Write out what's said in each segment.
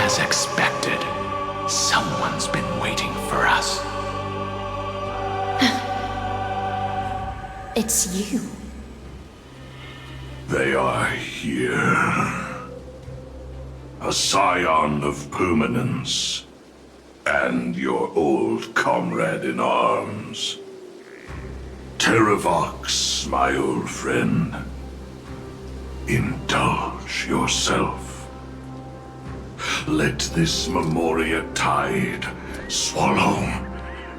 As expected, someone's been waiting for us. It's you. They are here. A scion of permanence. And your old comrade in arms. Terravox, my old friend. Indulge yourself. Let this Memoria tide swallow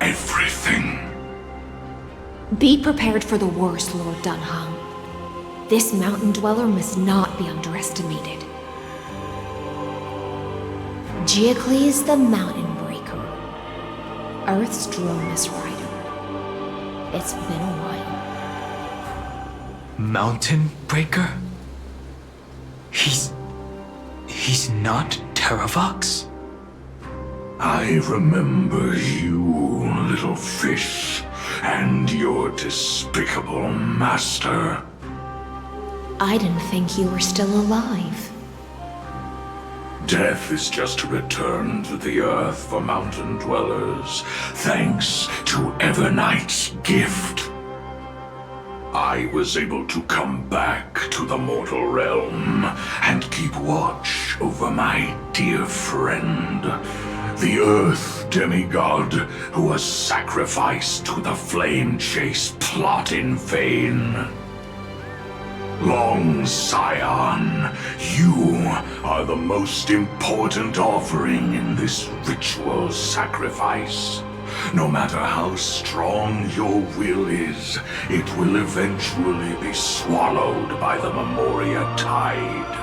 everything. Be prepared for the worst, Lord Dan Feng. This mountain dweller must not be underestimated. Giacles the Mountain Breaker. Earth's Dromus Rider. It's been a while. Mountain Breaker? He's not Terravox? I remember you, little fish, and your despicable master. I didn't think you were still alive. Death is just a return to the earth for mountain dwellers, thanks to Evernight's gift. I was able to come back to the mortal realm and keep watch over my dear friend, the Earth Demigod, who was sacrificed to the flame chase plot in vain. Long Scion, you are the most important offering in this ritual sacrifice. No matter how strong your will is, it will eventually be swallowed by the Memoria tide.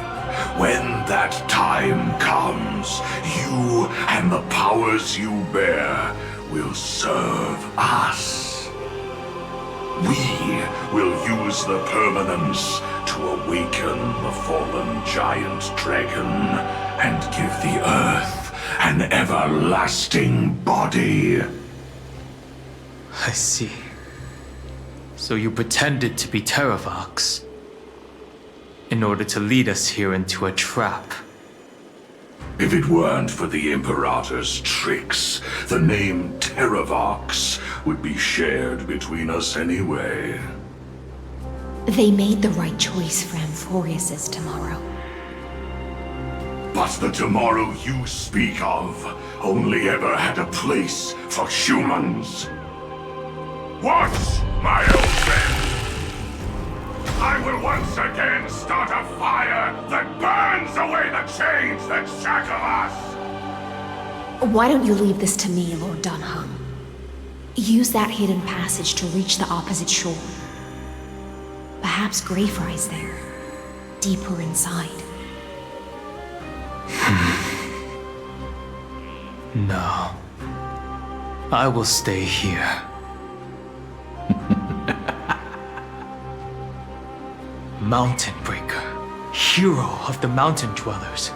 When that time comes, you and the powers you bear will serve us. We will use the permanence to awaken the fallen giant dragon and give the earth an everlasting body. I see. So you pretended to be Terravox in order to lead us here into a trap. If it weren't for the Imperator's tricks, the name Terravox would be shared between us anyway. They made the right choice for Amphorius's tomorrow. But the tomorrow you speak of only ever had a place for humans. What, my old friend? I will once again start a fire that burns away the chains that shackle us! Why don't you leave this to me, Lord Dan Feng? Use that hidden passage to reach the opposite shore. Perhaps Greyfry's there, deeper inside. No. I will stay here. Mountain Breaker, hero of the mountain dwellers.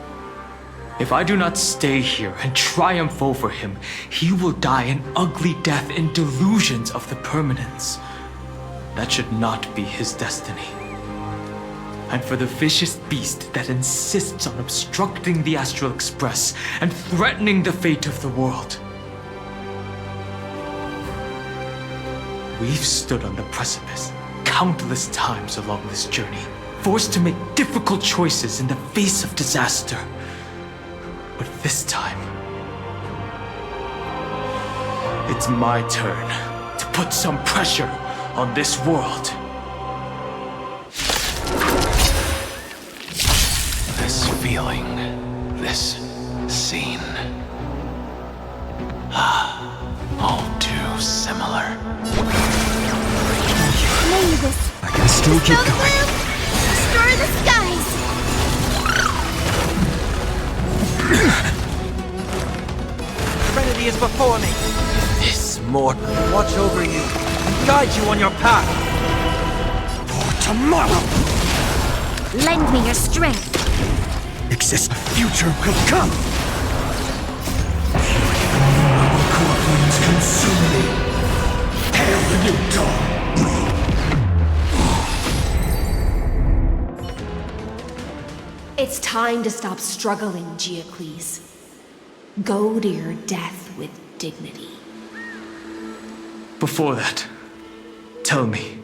If I do not stay here and triumph over him, he will die an ugly death in delusions of the permanence. That should not be his destiny. And for the vicious beast that insists on obstructing the Astral Express and threatening the fate of the world. We've stood on the precipice countless times along this journey, forced to make difficult choices in the face of disaster. But this time, it's my turn to put some pressure on this world. This feeling, this scene. All too similar. Maybe this I can still keep going. destroy the skies! Trinity is before me. This mortal will watch over you and guide you on your path. For tomorrow Lend me your strength. exists. A future will come. Our Coreflames consume me. Hail the new dawn. It's time to stop struggling, Giacles. Go to your death with dignity. Before that, tell me,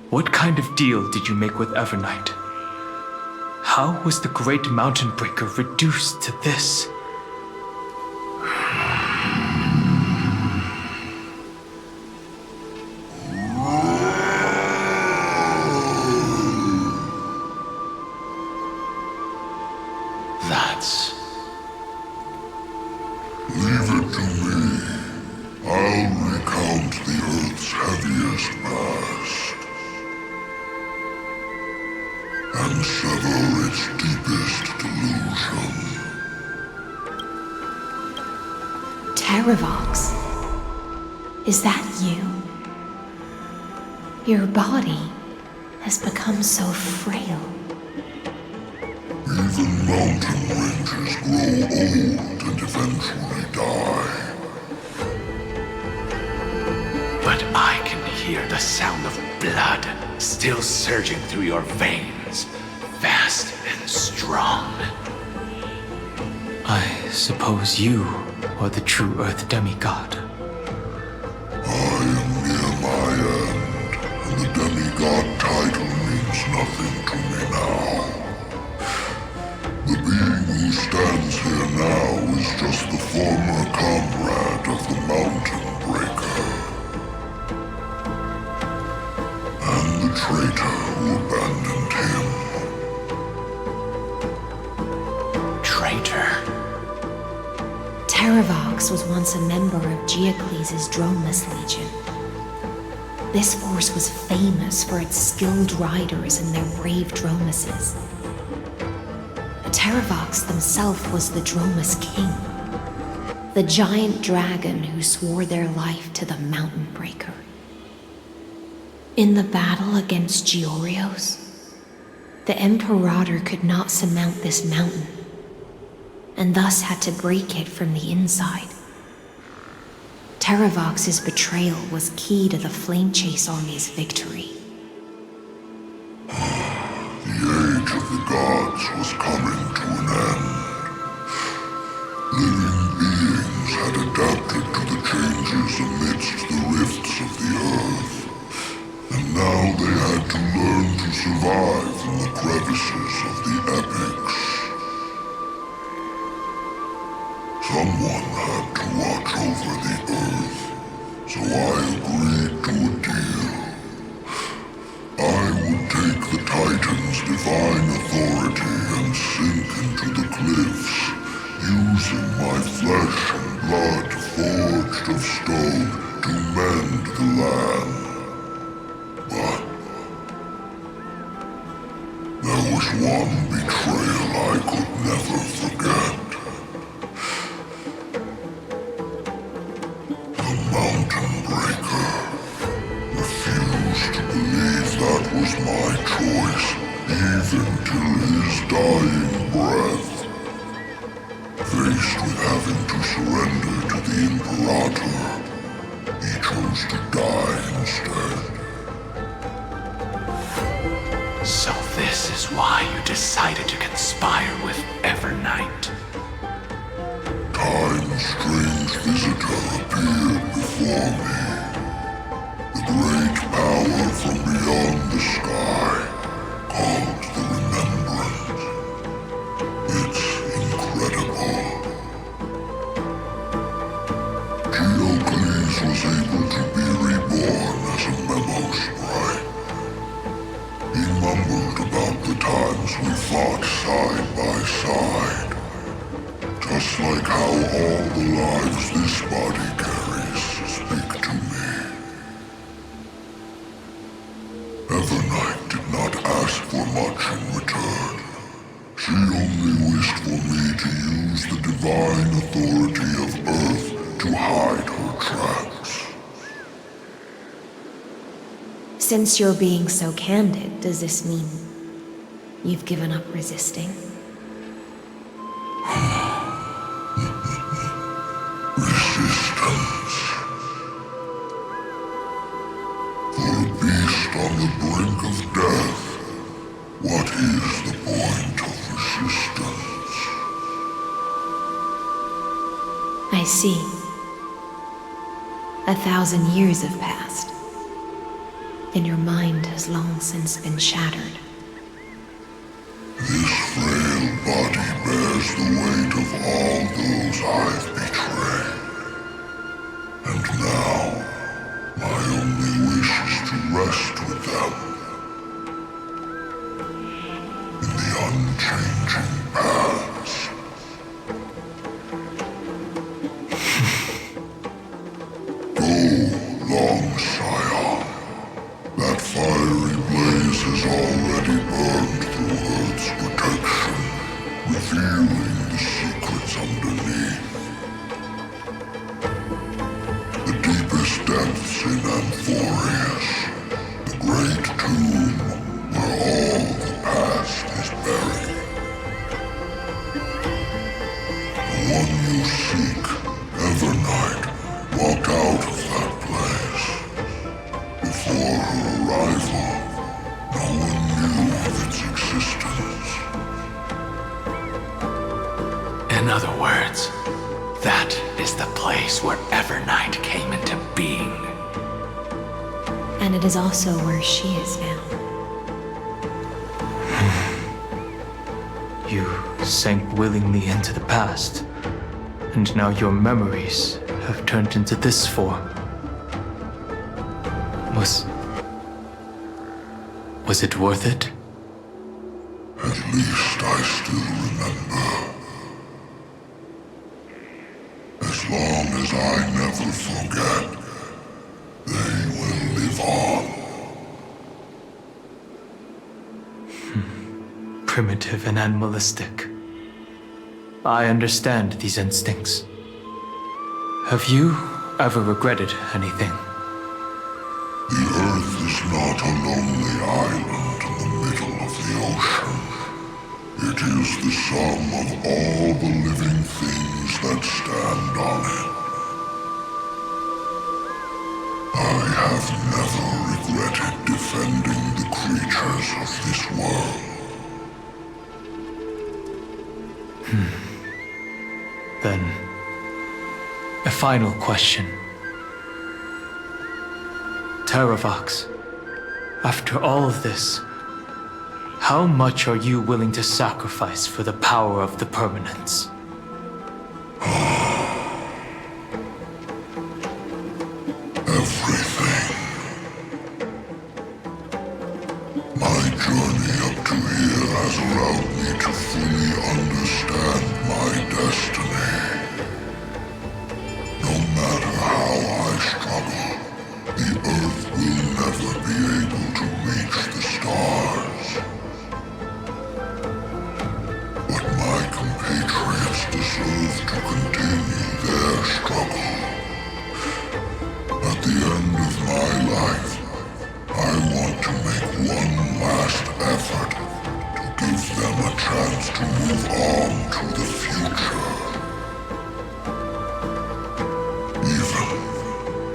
what kind of deal did you make with Evernight? How was the Great Mountain Breaker reduced to this? Leave it to me. I'll recount the Earth's heaviest past and sever its deepest delusion. Terravox, is that you? Your body has become so frail. Even mountain ranges grow old and eventually die. But I can hear the sound of blood still surging through your veins, fast and strong. I suppose you are the true Earth Demigod. I am near my end, and the demigod title means nothing to me now. The being who stands here now is just the former comrade of the Mountain Breaker. And the traitor who abandoned him. Traitor. Terravox was once a member of Giacles' Dromus Legion. This force was famous for its skilled riders and their brave Dromuses. Terravox himself was the Dromus King, the giant dragon who swore their life to the Mountain Breaker. In the battle against Giorios, the Imperator could not surmount this mountain, and thus had to break it from the inside. Terravox's betrayal was key to the Flame Chase Army's victory. The age of the gods was coming to an end. Living beings had adapted to the changes amidst the rifts of the earth, and now they had to learn to survive in the crevices of the epics. Someone had to watch over the earth, so I agreed to a deal. I would take the Titan's divine authority and sink into the cliffs, using my flesh and blood forged of stone to mend the land. But there was one betrayal I could never forget. The Mountain Breaker refused to believe that was my choice, even till his dying breath. Faced with having to surrender to the Imperator, he chose to die instead. So this is why you decided to conspire with Evernight. Time's strange visitor appeared before me. The great power from beyond the sky, called the Remembrance. It's incredible. Giacles was able to be reborn as a memo sprite. He mumbled about the times we fought side by side. Just like how all the lives this body carries speak to me. Evernight did not ask for much in return. She only wished for me to use the divine authority of Earth to hide her tracks. Since you're being so candid, does this mean you've given up resisting? Resistance. For a beast on the brink of death, what is the point of resistance? I see. 1,000 years have passed, and your mind has long since been shattered. This frail body bears the weight of all those I've betrayed. And now, my only wish is to rest with them. In the unchanging past. Go, long Scion. That fiery blaze has already burned through Earth's protection, revealing the secrets underneath. The deepest depths in Amphorius, the great tomb where all the past is buried. The one you seek, Evernight, walked out of that place. Before her arrival, no one knew of its existence. In other words, that is the place where Evernight came into being. And it is also where she is now. You sank willingly into the past, and now your memories have turned into this form. Was it worth it? At least I still remember. As long as I never forget, they will live on. Primitive and animalistic. I understand these instincts. Have you ever regretted anything? The Earth is not a lonely island in the middle of the ocean. It is the sum of all the living things that stand on it. I have never regretted defending the creatures of this world. Then, a final question. Terravox, after all of this, how much are you willing to sacrifice for the power of the permanence? Everything. My journey up to here has allowed me to fully understand my destiny. No matter how I struggle, the Earth will never be able to reach the stars. But my compatriots deserve to continue their struggle. At the end of my life, I want to make one last effort to give them a chance to move on to the future. Even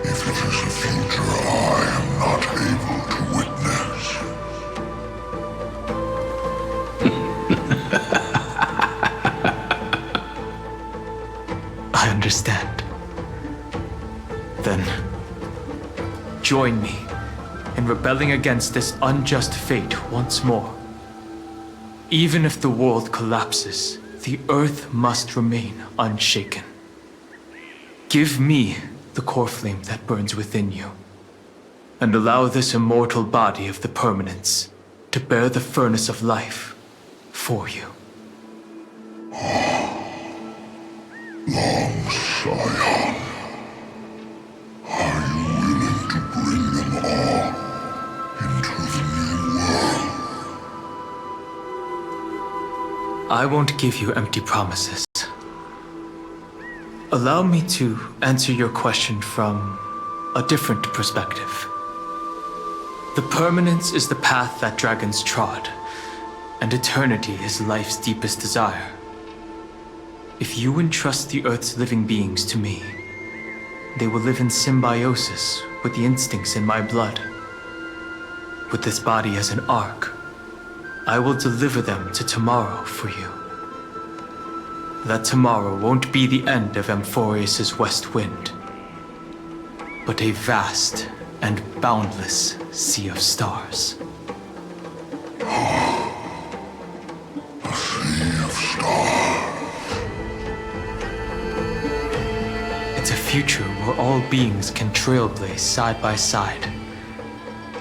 if it is a future I am not able to witness. I understand. Then, join me in rebelling against this unjust fate once more. Even if the world collapses, the Earth must remain unshaken. Give me the Coreflame that burns within you, and allow this immortal body of the permanence to bear the furnace of life for you. Long Scion, are you willing to bring them all into the new world? I won't give you empty promises. Allow me to answer your question from a different perspective. The permanence is the path that dragons trod, and eternity is life's deepest desire. If you entrust the Earth's living beings to me, they will live in symbiosis with the instincts in my blood. With this body as an ark, I will deliver them to tomorrow for you. that tomorrow won't be the end of Amphorius' west wind, but a vast and boundless sea of stars. A sea of stars. It's a future where all beings can trailblaze side by side,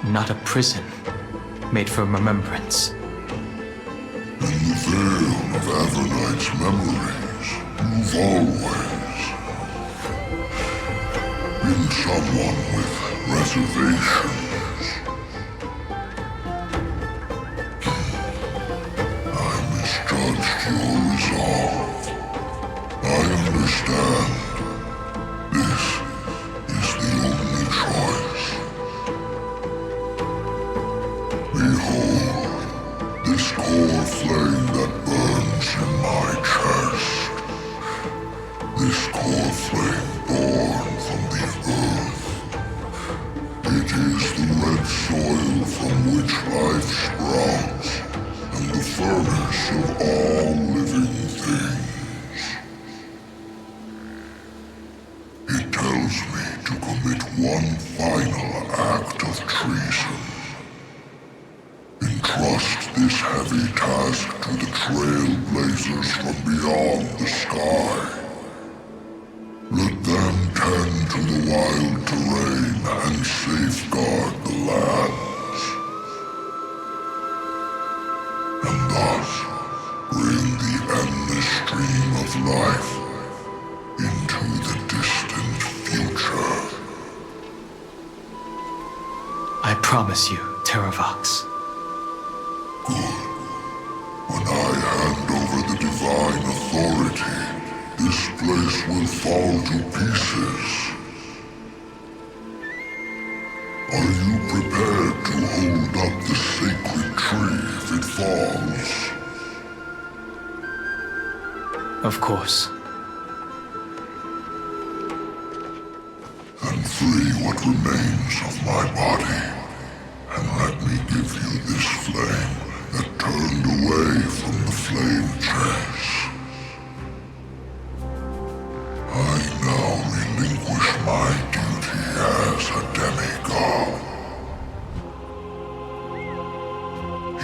not a prison made for remembrance. In the veil of Evernight's memories, you've always been someone with reservations. I misjudged your resolve. I understand. This is the only choice. Behold, this core flame that burns in my chest. This core flame born from the earth. It is the red soil from which life sprouts, and the furnace of all living things. It tells me to commit one final act of treason. Entrust this heavy task to the Trailblazers from beyond the sky. Let them tend to the wild terrain and safeguard the lands. And thus bring the endless stream of life into the distant future. I promise you, Terravox. Good. When I hand over the divine authority, this place will fall to pieces. Are you prepared to hold up the sacred tree if it falls? Of course. Then free what remains of my body, and let me give you this flame that turned away from the flame chase. I now relinquish my duty as a demigod.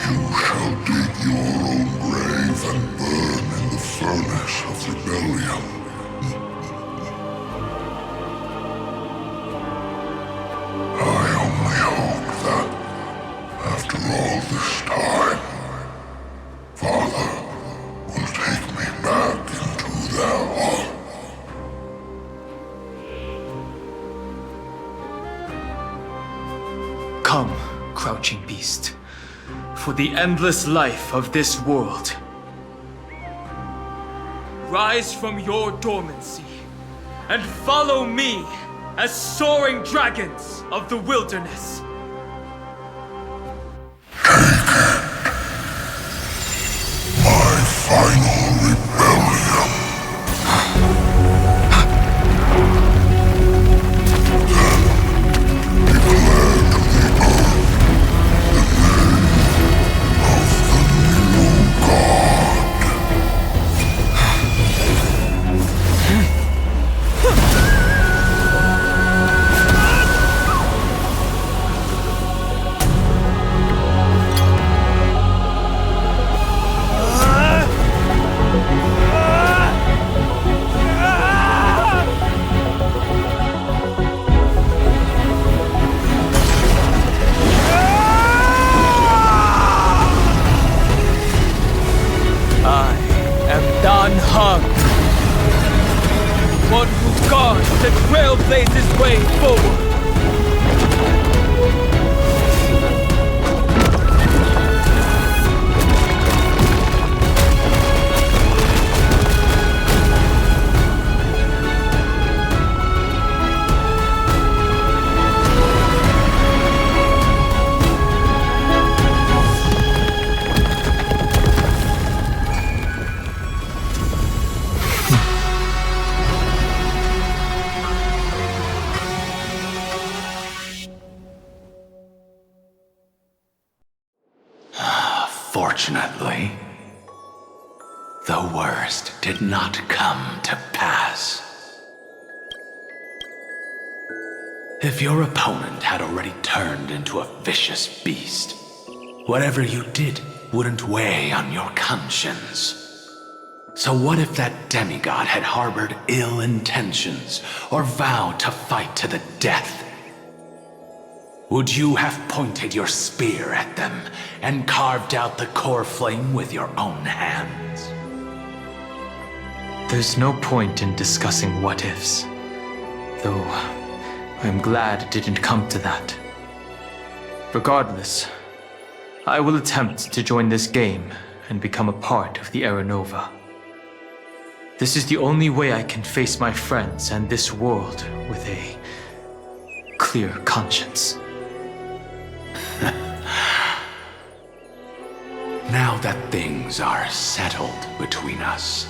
You shall dig your own grave and burn in the furnace of rebellion. I only hope that, after all this time, Father will take me back into their heart. Come, crouching beast, for the endless life of this world. Rise from your dormancy and follow me as soaring dragons of the wilderness. My final rebellion. Then declare to the earth the name of the new god. I am Dan Feng, one who guards the Trailblaze's way forward. Fortunately, The worst did not come to pass. If your opponent had already turned into a vicious beast, whatever you did wouldn't weigh on your conscience. So what if that demigod had harbored ill intentions or vowed to fight to the death? Would you have pointed your spear at them and carved out the Coreflame with your own hands? There's no point in discussing what-ifs. Though, I'm glad it didn't come to that. Regardless, I will attempt to join this game and become a part of the Era Nova. This is the only way I can face my friends and this world with a clear conscience. Now that things are settled between us,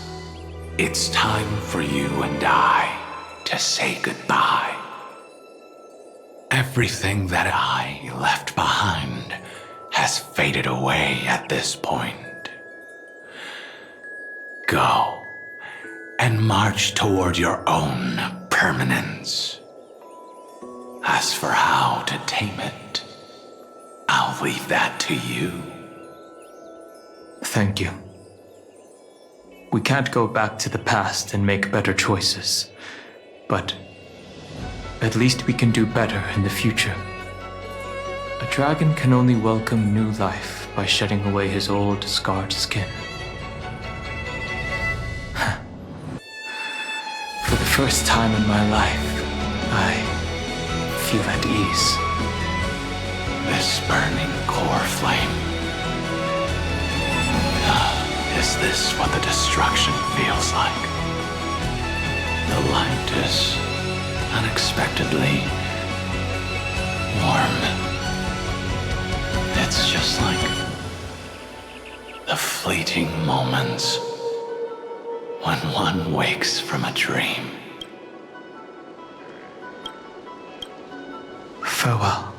it's time for you and I to say goodbye. Everything that I left behind has faded away at this point. Go and march toward your own permanence. As for how to tame it, I'll leave that to you. Thank you. We can't go back to the past and make better choices, but at least we can do better in the future. A dragon can only welcome new life by shedding away his old, scarred skin. For the first time in my life, I feel at ease. This burning Coreflame. Is this what the destruction feels like? The light is unexpectedly warm. It's just like the fleeting moments when one wakes from a dream. Farewell,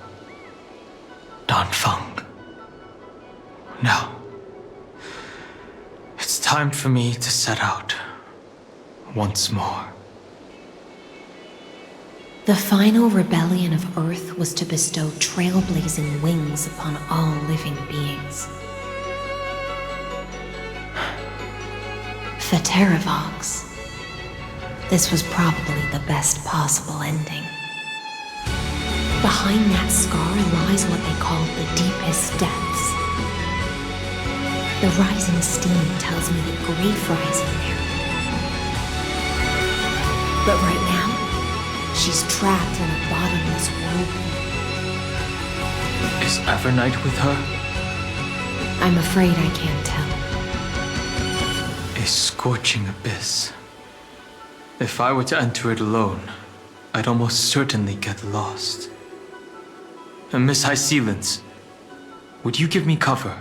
Dan Feng. Now, it's time for me to set out once more. The final rebellion of Earth was to bestow trailblazing wings upon all living beings. For Terravox, this was probably the best possible ending. Behind that scar lies what they call the deepest depths. The rising steam tells me that Greyfry's in there. But right now, she's trapped in a bottomless whirlpool. Is Evernight with her? I'm afraid I can't tell. A scorching abyss. If I were to enter it alone, I'd almost certainly get lost. And Miss High Sealants, would you give me cover?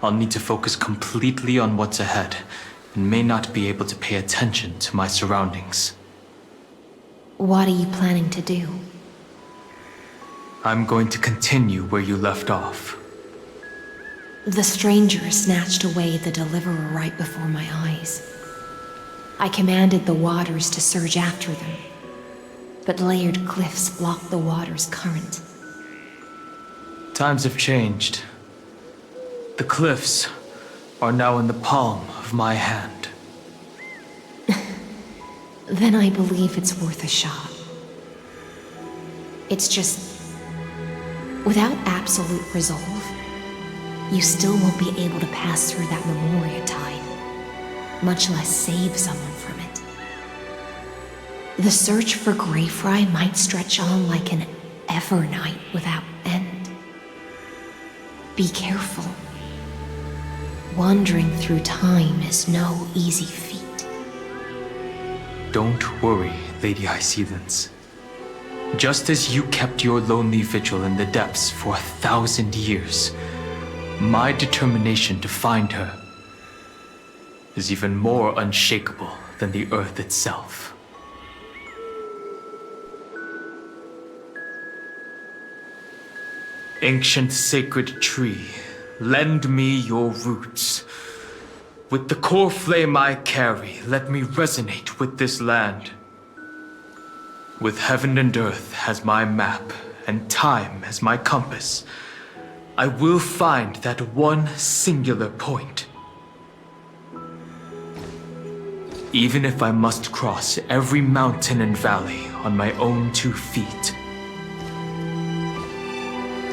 I'll need to focus completely on what's ahead, and may not be able to pay attention to my surroundings. What are you planning to do? I'm going to continue where you left off. The stranger snatched away the deliverer right before my eyes. I commanded the waters to surge after them, but layered cliffs blocked the water's current. Times have changed. The cliffs are now in the palm of my hand. Then I believe it's worth a shot. It's just, without absolute resolve, you still won't be able to pass through that Memoria tide, much less save someone from it. The search for Greyfry might stretch on like an Evernight without end. Be careful. Wandering through time is no easy feat. Don't worry, Lady High Sealants. Just as you kept your lonely vigil in the depths for 1,000 years, my determination to find her is even more unshakable than the earth itself. Ancient sacred tree, lend me your roots. With the Coreflame I carry, let me resonate with this land. With heaven and earth as my map, and time as my compass, I will find that one singular point. Even if I must cross every mountain and valley on my own 2 feet,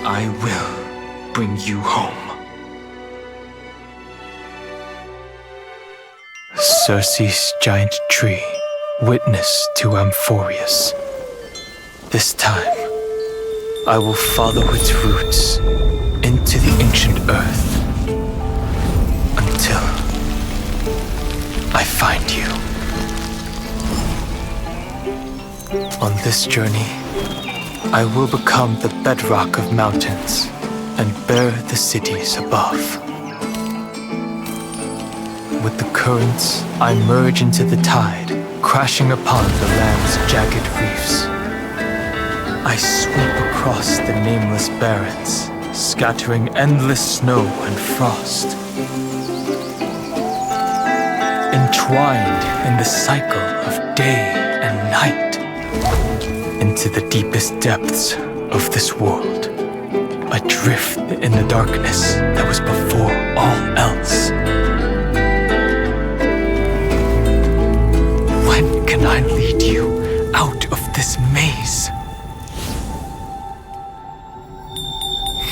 I will bring you home. Circe's giant tree, witness to Amphorius. This time, I will follow its roots into the ancient earth until I find you. On this journey, I will become the bedrock of mountains and bear the cities above. With the currents, I merge into the tide, crashing upon the land's jagged reefs. I sweep across the nameless barrens, scattering endless snow and frost. Entwined in the cycle of day and night, into the deepest depths of this world, adrift in the darkness that was before all else. When can I lead you out of this maze?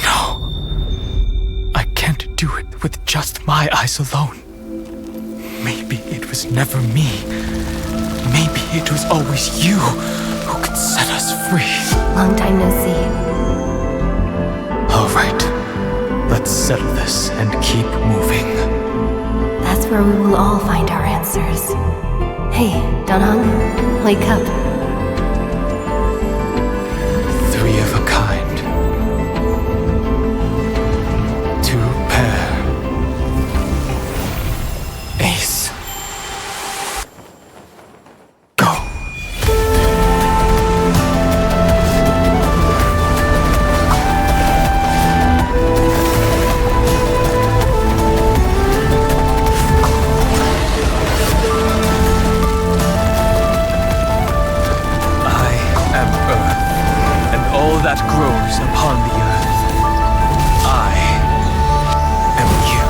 No, I can't do it with just my eyes alone. Maybe it was never me. Maybe it was always you who could set us free. Long time no see. All right, let's settle this and keep moving. That's where we will all find our answers. Hey, Dan Feng, wake up. 3 of a kind. 2 pair. Ace. Go. That grows upon the earth. I am you.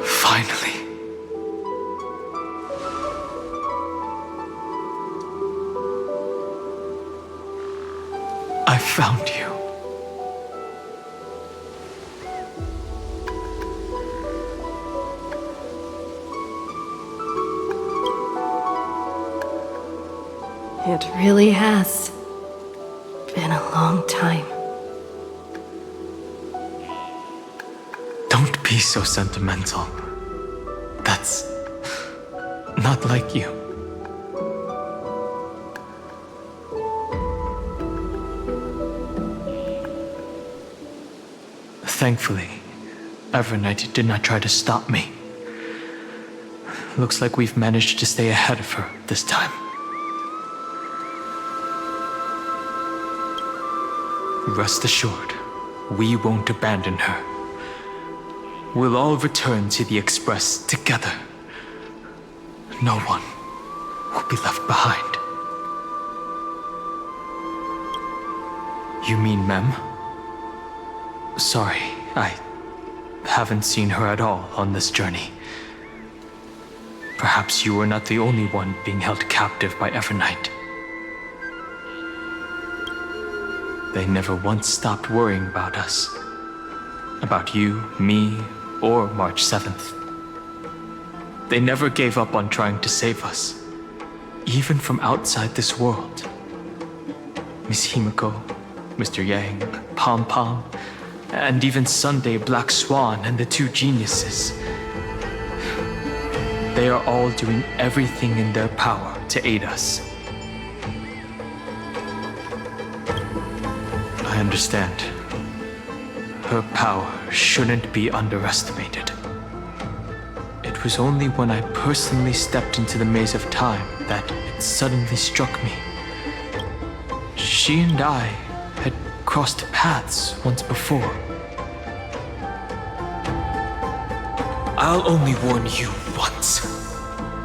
Finally. I found you. It really has been a long time. Don't be so sentimental. That's not like you. Thankfully, Evernight did not try to stop me. Looks like we've managed to stay ahead of her this time. Rest assured, we won't abandon her. We'll all return to the Express together. No one will be left behind. You mean Mem? Sorry, I haven't seen her at all on this journey. Perhaps you were not the only one being held captive by Evernight. They never once stopped worrying about us. About you, me, or March 7th. They never gave up on trying to save us, even from outside this world. Miss Himiko, Mr. Yang, Pom Pom, and even Sunday Black Swan and the 2 geniuses. They are all doing everything in their power to aid us. I understand. Her power shouldn't be underestimated. was only when I personally stepped into the maze of time that it suddenly struck me. She and I had crossed paths once before. I'll only warn you once.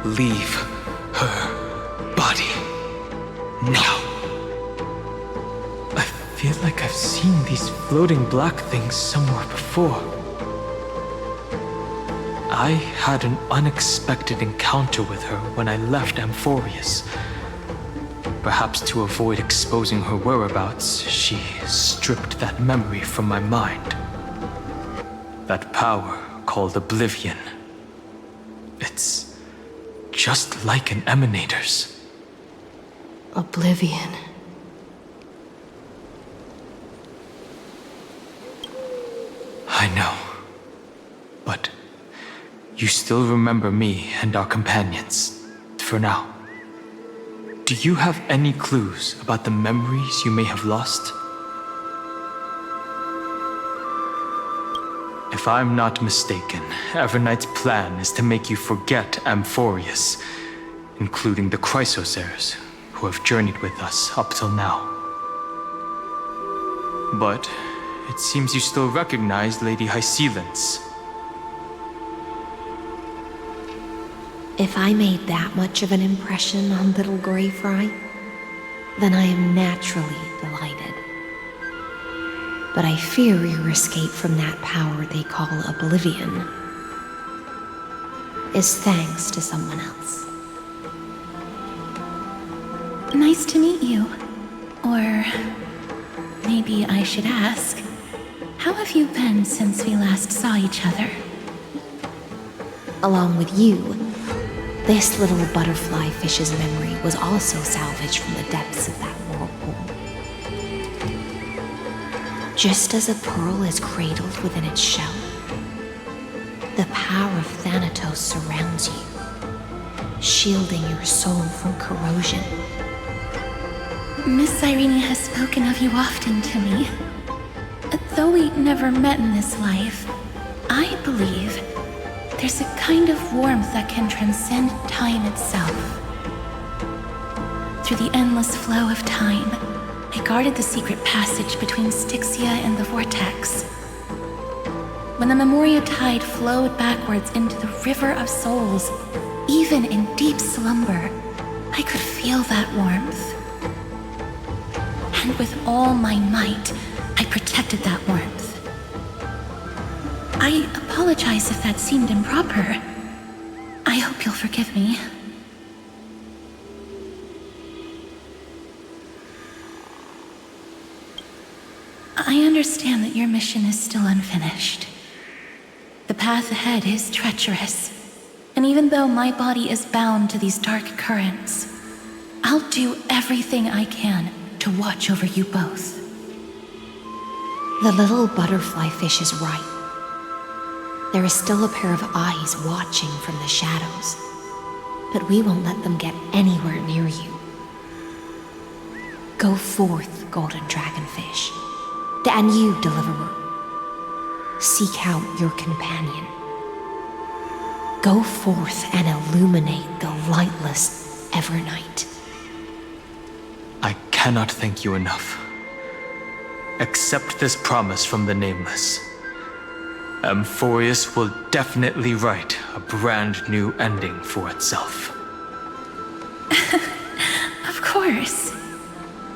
Leave her body now. I feel like I've seen these floating black things somewhere before. I had an unexpected encounter with her when I left Amphorius. Perhaps to avoid exposing her whereabouts, she stripped that memory from my mind. That power called Oblivion. It's just like an Emanator's. Oblivion. I know. But you still remember me and our companions, for now. Do you have any clues about the memories you may have lost? If I'm not mistaken, Evernight's plan is to make you forget Amphorius, including the Chrysosaurs, who have journeyed with us up till now. But it seems you still recognize Lady Hycelence. If I made that much of an impression on little Greyfry, then I am naturally delighted. But I fear your escape from that power they call Oblivion is thanks to someone else. Nice to meet you. Or maybe I should ask, how have you been since we last saw each other? Along with you, this little butterfly fish's memory was also salvaged from the depths of that whirlpool. Just as a pearl is cradled within its shell, the power of Thanatos surrounds you, shielding your soul from corrosion. Miss Irene has spoken of you often to me. Though we never met in this life, I believe there's a kind of warmth that can transcend time itself. Through the endless flow of time, I guarded the secret passage between Styxia and the Vortex. When the Memoria tide flowed backwards into the River of Souls, even in deep slumber, I could feel that warmth. And with all my might, I protected that warmth. I apologize if that seemed improper. I hope you'll forgive me. I understand that your mission is still unfinished. The path ahead is treacherous, and even though my body is bound to these dark currents, I'll do everything I can to watch over you both. The little butterfly fish is right. There is still a pair of eyes watching from the shadows, but we won't let them get anywhere near you. Go forth, golden dragonfish, and you, deliverer. Seek out your companion. Go forth and illuminate the lightless Evernight. I cannot thank you enough. Accept this promise from the Nameless. Amphorius will definitely write a brand new ending for itself. Of course.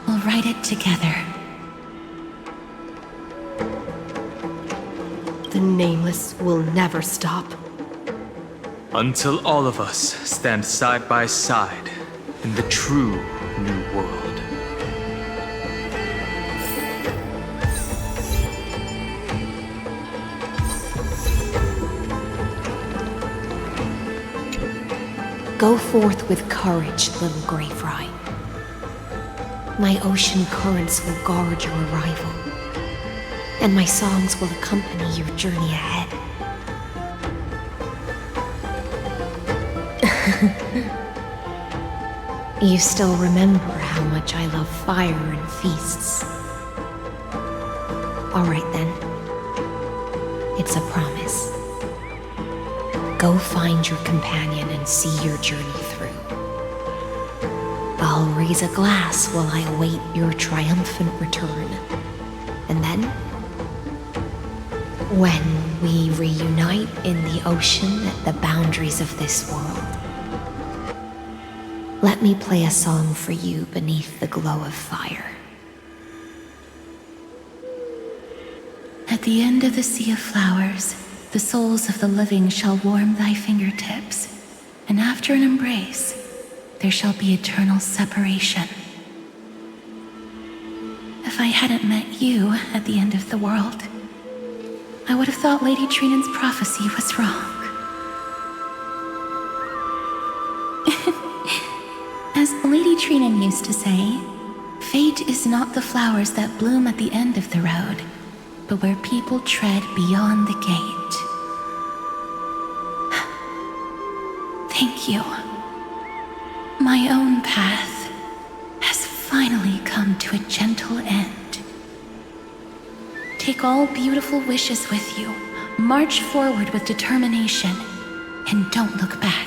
We'll write it together. The Nameless will never stop. Until all of us stand side by side in the true new world. Go forth with courage, little Greyfry. My ocean currents will guard your arrival, and my songs will accompany your journey ahead. You still remember how much I love fire and feasts. All right then. It's a promise. go find your companion and see your journey through. I'll raise a glass while I await your triumphant return. And then, when we reunite in the ocean at the boundaries of this world, let me play a song for you beneath the glow of fire. At the end of the sea of flowers, the souls of the living shall warm thy fingertips, and after an embrace, there shall be eternal separation. If I hadn't met you at the end of the world, I would have thought Lady Trinan's prophecy was wrong. As Lady Trinan used to say, fate is not the flowers that bloom at the end of the road, but where people tread beyond the gate. Thank you. My own path has finally come to a gentle end. Take all beautiful wishes with you, march forward with determination, and don't look back.